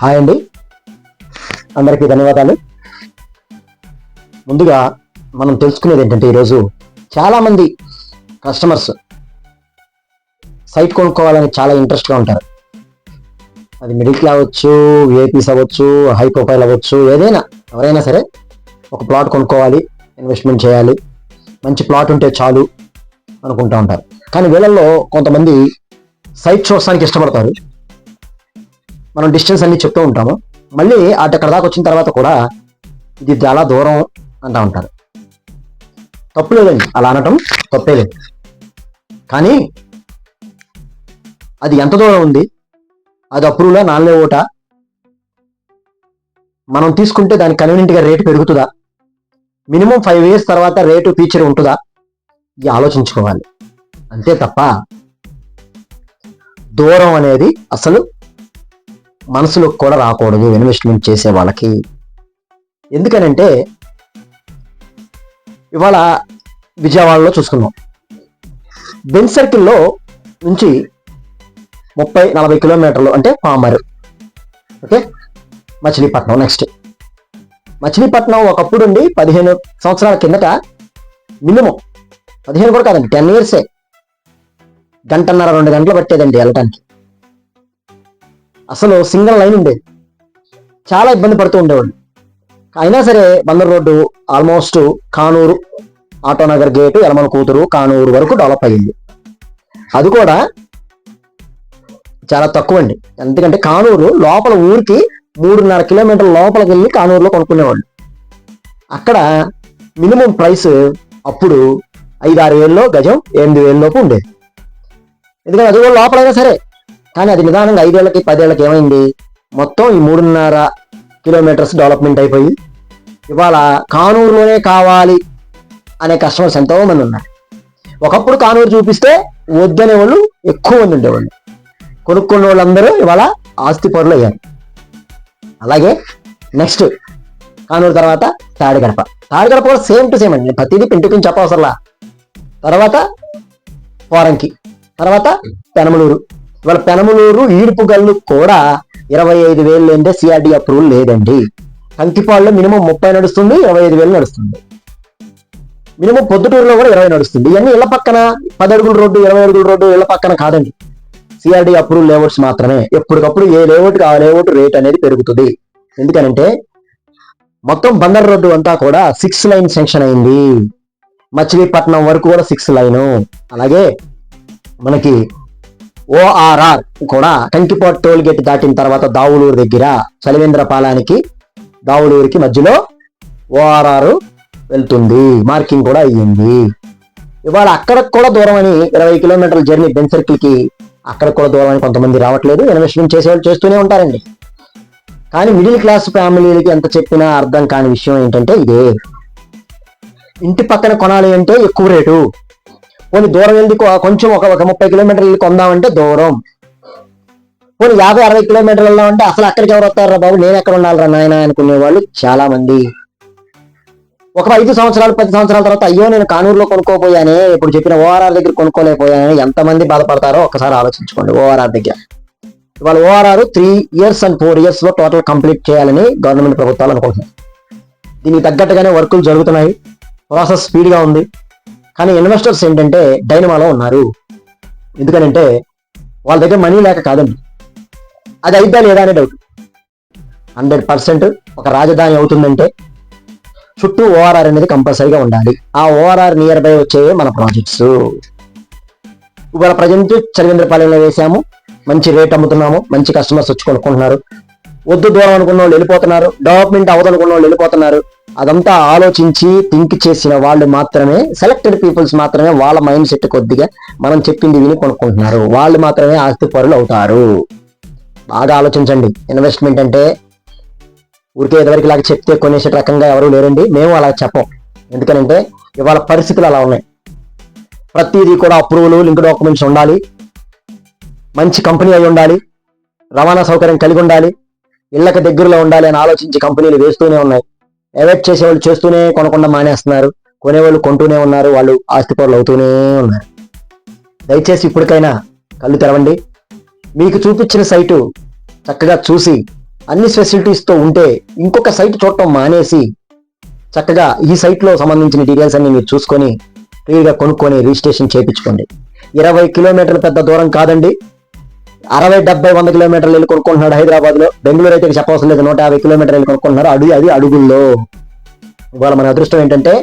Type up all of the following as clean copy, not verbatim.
Hi అండి, అందరికీ ధన్యవాదాలు. ముందుగా మనం తెలుసుకునేది ఏంటంటే, ఈరోజు చాలామంది కస్టమర్స్ సైట్ కొనుక్కోవాలని చాలా ఇంట్రెస్ట్గా ఉంటారు. అది మిడిల్ క్లాస్ అవ్వచ్చు, విఐపీస్ అవ్వచ్చు, హై ప్రొఫైల్ అవ్వచ్చు, ఏదైనా ఎవరైనా సరే ఒక ప్లాట్ కొనుక్కోవాలి, ఇన్వెస్ట్మెంట్ చేయాలి, మంచి ప్లాట్ ఉంటే చాలు అనుకుంటూ ఉంటారు. కానీ వీళ్ళల్లో కొంతమంది సైట్ చూడడానికి ఇష్టపడతారు. మనం డిస్టెన్స్ అన్ని చెప్తూ ఉంటాము, మళ్ళీ అక్కడ దాకా వచ్చిన తర్వాత కూడా ఇది చాలా దూరం అంటూ ఉంటారు. తప్పు లేదండి, అలా అనటం తప్పే లేదు. కానీ అది ఎంత దూరం ఉంది, అది అప్రూవ్లా నాలుగే ఓటా, మనం తీసుకుంటే దానికి కన్వీనియంట్గా రేటు పెరుగుతుందా, మినిమం 5 years తర్వాత రేటు ఫీచర్ ఉంటుందా, ఇది ఆలోచించుకోవాలి. అంతే తప్ప దూరం అనేది అసలు మనసులోకి కూడా రాకూడదు ఇన్వెస్ట్మెంట్ చేసే వాళ్ళకి. ఎందుకనంటే ఇవాళ విజయవాడలో చూసుకున్నాం, బెంజ్ సర్కిల్లో నుంచి 30-40 కిలోమీటర్లు అంటే పామర్, ఓకే, మచిలీపట్నం. నెక్స్ట్ మచిలీపట్నం ఒకప్పుడు 15 సంవత్సరాల కిందట మినిమం 15 కూడా కాదండి, 10 years, 1.5-2 గంటలు పట్టేదండి వెళ్ళటానికి. అసలు సింగిల్ లైన్ ఉండేది, చాలా ఇబ్బంది పడుతూ ఉండేవాళ్ళు. అయినా సరే Bandar road almost Kanuru, Autonagar gate, Yanamalakuduru, Kanuru వరకు డెవలప్ అయ్యింది. అది కూడా చాలా తక్కువ అండి. ఎందుకంటే కానూరు లోపల ఊరికి 3.5 కిలోమీటర్ల లోపలికి వెళ్ళి కానూరులో కొనుక్కునేవాళ్ళు. అక్కడ మినిమం ప్రైస్ అప్పుడు 5-6 వేలలో గజం 8 వేల లోపు ఉండేది. ఎందుకంటే అది కూడా లోపలైనా సరే, కానీ అది నిదానంగా 5 ఏళ్ళకి 10 ఏళ్ళకి ఏమైంది, మొత్తం ఈ 3.5 కిలోమీటర్స్ డెవలప్మెంట్ అయిపోయి ఇవాళ కానూరులోనే కావాలి అనే కస్టమర్స్ ఎంతో మంది ఉన్నారు. ఒకప్పుడు కానూరు చూపిస్తే వద్దనే వాళ్ళు ఎక్కువ మంది ఉండేవాళ్ళు. కొనుక్కున్న వాళ్ళందరూ ఇవాళ ఆస్తి పరులు అయ్యారు. అలాగే నెక్స్ట్ కానూరు తర్వాత తాడిగడప కూడా సేమ్ టు సేమ్ అండి, ప్రతిదీ పింటుకుని చెప్పవసరలా. తర్వాత పోరంకి, తర్వాత పెనమలూరు. ఇవాళ పెనమలూరు ఈడుపుగల్లు కూడా 25,000 లేదంటే సిఆర్డి అప్రూవల్ లేదండి. కంకిపాడులో మినిమం 30 నడుస్తుంది, 25,000 నడుస్తుంది. మినిమం పొద్దుటూరులో కూడా 20 నడుస్తుంది. ఇవన్నీ ఇళ్ల పక్కన 10 అడుగుల రోడ్డు, 20 అడుగుల రోడ్డు ఇళ్ల పక్కన కాదండి, సిఆర్డి అప్రూవల్ లేఅవుట్స్ మాత్రమే. ఎప్పటికప్పుడు ఏ లేఅవుట్ ఆ లేఅవుట్ రేట్ అనేది పెరుగుతుంది. ఎందుకనంటే మొత్తం బందర్ రోడ్డు అంతా కూడా 6 లైన్ శాంక్షన్ అయింది. మచిలీపట్నం వరకు కూడా 6 లైను. అలాగే మనకి ఓఆర్ఆర్ కూడా కంకిపాడు టోల్ గేట్ దాటిన తర్వాత దావులూరు దగ్గర చలివేంద్రపాలానికి దావులూరుకి మధ్యలో ఓఆర్ఆర్ వెళ్తుంది, మార్కింగ్ కూడా అయ్యింది. ఇవాళ అక్కడికి కూడా దూరం అని 20 కిలోమీటర్ల జర్నీ బెంజ్ సర్కిల్కి, అక్కడికి కూడా దూరం అని కొంతమంది రావట్లేదు. ఇన్వెస్ట్మెంట్ చేసేవాళ్ళు చేస్తూనే ఉంటారండి. కానీ మిడిల్ క్లాస్ ఫ్యామిలీలకి ఎంత చెప్పినా అర్థం కాని విషయం ఏంటంటే ఇదే, ఇంటి పక్కన కొనాలి అంటే ఎక్కువ రేటు, పోనీ దూరం వెళ్ళి కొంచెం ఒక 30 కిలోమీటర్లు వెళ్ళి కొందామంటే దూరం, పోనీ 50-60 కిలోమీటర్లు వెళ్దామంటే అసలు అక్కడికి ఎవరు వస్తారా బాబు, నేను ఎక్కడ ఉండాలరా నాయన అనుకునే వాళ్ళు చాలా మంది. ఒక 5 సంవత్సరాలు 10 సంవత్సరాల తర్వాత అయ్యో నేను కానూరులో కొనుక్కోపోయానే, ఇప్పుడు చెప్పిన ఓఆర్ఆర్ దగ్గర కొనుక్కోలేకపోయానే ఎంతమంది బాధపడతారో ఒకసారి ఆలోచించుకోండి. ఓఆర్ఆర్ దగ్గర ఇవాళ ఓఆర్ఆర్ 3 years and 4 years లో టోటల్ కంప్లీట్ చేయాలని గవర్నమెంట్ ప్రభుత్వాలు అనుకుంటున్నాయి. దీనికి తగ్గట్టుగానే వర్కులు జరుగుతున్నాయి, ప్రాసెస్ స్పీడ్గా ఉంది. కానీ ఇన్వెస్టర్స్ ఏంటంటే డైనమాలో ఉన్నారు. ఎందుకనంటే వాళ్ళ దగ్గర మనీ లేక కాదండి, అది అయిద్దా లేదా అనే డౌట్. 100% ఒక రాజధాని అవుతుందంటే చుట్టూ ఓఆర్ఆర్ అనేది కంపల్సరీగా ఉండాలి. ఆ ఓఆర్ఆర్ నియర్ బై వచ్చే మన ప్రాజెక్ట్స్. ఇవాళ ప్రజెంట్ చలివేంద్రపాలెంలో వేసాము, మంచి రేట్ అమ్ముతున్నాము, మంచి కస్టమర్స్ వచ్చి కొనుక్కుంటున్నారు. వద్దు దూరం అనుకున్న వాళ్ళు వెళ్ళిపోతున్నారు, డెవలప్మెంట్ అవ్వదనుకున్న వాళ్ళు వెళ్ళిపోతున్నారు. అదంతా ఆలోచించి థింక్ చేసిన వాళ్ళు మాత్రమే, సెలెక్టెడ్ పీపుల్స్ మాత్రమే వాళ్ళ మైండ్ సెట్ కొద్దిగా మనం చెప్పింది విని కొనుక్కుంటున్నారు. వాళ్ళు మాత్రమే ఆస్తి పరులు అవుతారు. బాగా ఆలోచించండి. ఇన్వెస్ట్మెంట్ అంటే ఊరికే ఎదవరికి లాగా చెప్తే కొనేసే రకంగా ఎవరు లేరండి. మేము అలా చెప్పం. ఎందుకనంటే ఇవాళ పరిస్థితులు అలా ఉన్నాయి. ప్రతిదీ కూడా అప్రూవల్, లింక్ డాక్యుమెంట్స్ ఉండాలి, మంచి కంపెనీ అయి ఉండాలి, రవాణా సౌకర్యం కలిగి ఉండాలి, ఇళ్లకు దగ్గరలో ఉండాలి అని ఆలోచించి కంపెనీలు వేస్తూనే ఉన్నాయి. ఎవేట్ చేసేవాళ్ళు చేస్తూనే కొనకుండా మానేస్తున్నారు, కొనేవాళ్ళు కొంటూనే ఉన్నారు, వాళ్ళు ఆస్తిపరులు అవుతూనే ఉన్నారు. దయచేసి ఇప్పటికైనా కళ్ళు తెరవండి. మీకు చూపించిన సైటు చక్కగా చూసి అన్ని ఫెసిలిటీస్తో ఉంటే ఇంకొక సైట్ చూడటం మానేసి చక్కగా ఈ సైట్లో సంబంధించిన డీటెయిల్స్ అన్ని మీరు చూసుకొని ఫ్రీగా కొనుక్కొని రిజిస్ట్రేషన్ చేయించుకోండి. 20 కిలోమీటర్ల పెద్ద దూరం కాదండి. 60, 70, 100 కిలోమీటర్లు వెళ్ళి కొనుక్కుంటున్నాడు హైదరాబాద్లో. బెంగళూరు అయితే చెప్పవసరం లేదు, 150 కిలోమీటర్లు వెళ్ళి కొనుక్కుంటున్నారు. అది అడుగుల్లో. ఇవాళ మన అదృష్టం ఏంటంటే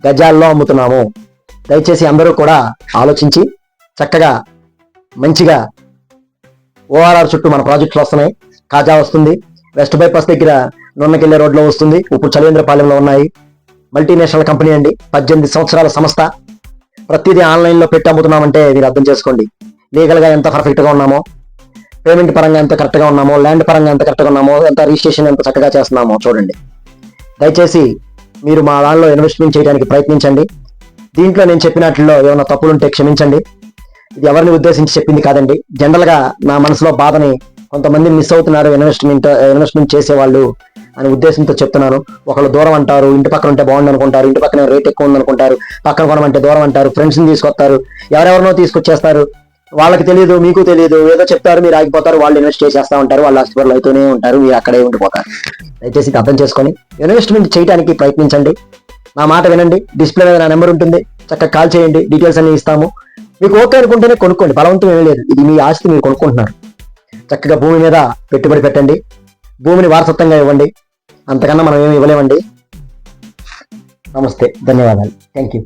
గజాల్లో అమ్ముతున్నాము. దయచేసి అందరూ కూడా ఆలోచించి చక్కగా మంచిగా ఓఆర్ఆర్ చుట్టూ మన ప్రాజెక్టులు వస్తున్నాయి. కాజా వస్తుంది, వెస్ట్ బైపాస్ దగ్గర నున్నకెళ్ళే రోడ్లో వస్తుంది, ఇప్పుడు చలేంద్రపాలెంలో ఉన్నాయి. మల్టీనేషనల్ కంపెనీ అండి, 18 సంవత్సరాల సంస్థ. ప్రతిదీ ఆన్లైన్లో పెట్టి అమ్ముతున్నామంటే మీరు అర్థం చేసుకోండి లీగల్గా ఎంత పర్ఫెక్ట్గా ఉన్నామో, పేమెంట్ పరంగా ఎంత కరెక్ట్గా ఉన్నామో, ల్యాండ్ పరంగా ఎంత కరెక్ట్గా ఉన్నామో, ఎంత రిజిస్ట్రేషన్ ఎంత చక్కగా చేస్తున్నామో చూడండి. దయచేసి మీరు మా దానిలో ఇన్వెస్ట్మెంట్ చేయడానికి ప్రయత్నించండి. దీంట్లో నేను చెప్పినట్లో ఏమైనా తప్పులుంటే క్షమించండి. ఇది ఎవరిని ఉద్దేశించి చెప్పింది కాదండి. జనరల్గా నా మనసులో బాధని, కొంతమంది మిస్ అవుతున్నారు ఇన్వెస్ట్మెంట్ చేసేవాళ్ళు అనే ఉద్దేశంతో చెప్తున్నాను. ఒకళ్ళు దూరం అంటారు, ఇంటి పక్కన ఉంటే బాగుంది అనుకుంటారు, ఇంటి పక్కన రేట్ ఎక్కువ ఉంది అనుకుంటారు, పక్కన కొనమంటే దూరం అంటారు, ఫ్రెండ్స్ని తీసుకొస్తారు, ఎవరెవరినో తీసుకొచ్చేస్తారు. వాళ్ళకి తెలియదు, మీకు తెలియదు, ఏదో చెప్తారు, మీరు ఆగిపోతారు, వాళ్ళు ఇన్వెస్ట్ చేసేస్తా ఉంటారు, వాళ్ళు ఆస్తిపరులు అవుతూనే ఉంటారు, మీరు అక్కడే ఉండిపోతారు. దయచేసి అర్థం చేసుకొని ఇన్వెస్ట్మెంట్ చేయడానికి ప్రయత్నించండి. నా మాట వినండి. డిస్ప్లే మీద నా నెంబర్ ఉంటుంది, చక్కగా కాల్ చేయండి, డీటెయిల్స్ అన్ని ఇస్తాము. మీకు ఓకే అనుకుంటేనే కొనుక్కోండి, బలవంతం ఏమీ లేదు. ఇది మీ ఆస్తి, మీరు కొనుక్కుంటున్నారు. చక్కగా భూమి మీద పెట్టుబడి పెట్టండి, భూమిని వారసత్వంగా ఇవ్వండి. అంతకన్నా మనం ఏమి ఇవ్వలేమండి. నమస్తే, ధన్యవాదాలు, థ్యాంక్ యూ.